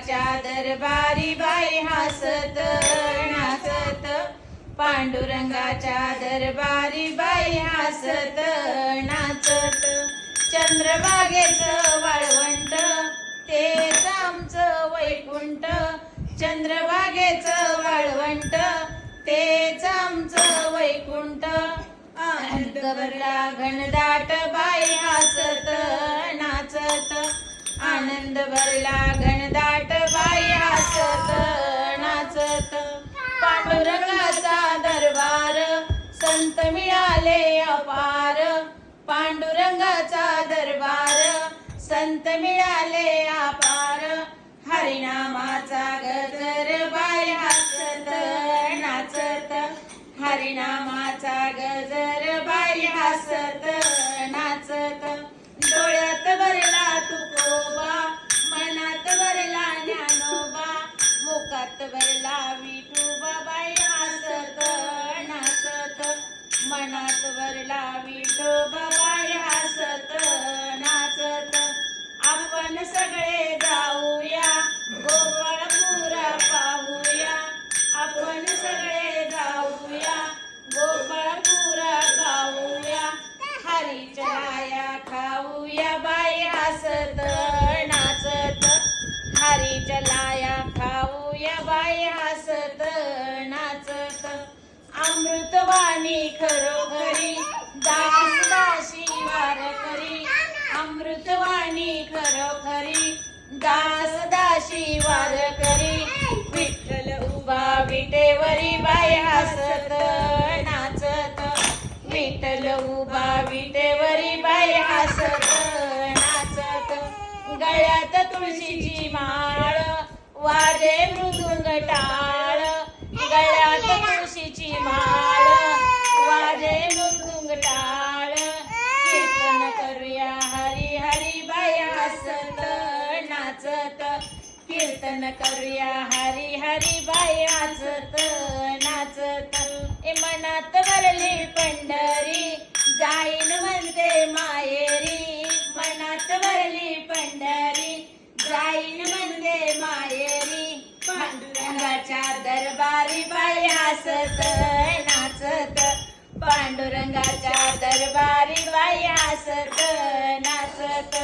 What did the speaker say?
पांडुरंगाच्या दरबारी बाई हसत नाचत, पांडुरंगाच्या दरबारी बाई हसत नाचत. चंद्रभागेचं वाळवंट तेच आमचं वैकुंठ, चंद्रभागेचं वाळवंट तेच आमचं वैकुंठ. आनंद भरला घनदाट बाई हसत नाचत, आनंद भरला घनदाट बाई हसत नाचत. पांडुरंगाचा दरबार संत मिळाले अपार, पांडुरंगाचा दरबार संत मिळाले अपार. हरिनामाचा गजर बाई हसत नाचत, हरिनामाचा गजर बाई हसत नाचत. डोळ्यात भरला तुकोबा, मनात भरला ज्ञानोबा, मुखात भरला विठोबा बाई हसत नाचत, मनात भरला विठोबा बाई हसत नाचत. आपण सगळे जाऊया गोपाळपुरा पाहूया, आपण सगळे जाऊया गोपाळपुरा पाहूया. हरीच्या लाया खाऊया बाई हसत नाचत, हरीच्या लाया खाऊया बाई हसत नाचत. अमृतवाणी खरोखरी दास दासी वारकरी, अमृतवाणी खरोखरी दास दासी वारकरी. विठ्ठल उभा विटेवरी बाई हसत नाचत, विठ्ठल उभा विटेवरी बाई हसत नाचत. गळ्यात तुळशीची माळ वाजे मृदुंग टाळ, गळ्यात तुळशीची माळ वाजे मृदुंग टाळ. कीर्तन करूया हरी हरी बाई हसत नाचत, कीर्तन करूया हरी हरी बाई हसत नाचत. मनात भरली पंढरी जाईन म्हणते मायेरी, मनात भरली पंढरी जाईन म्हणते मायेरी. पांडुरंगाच्या दरबारी बाई हसत नाचत, पांडुरंगाच्या दरबारी बाई हसत नाचत.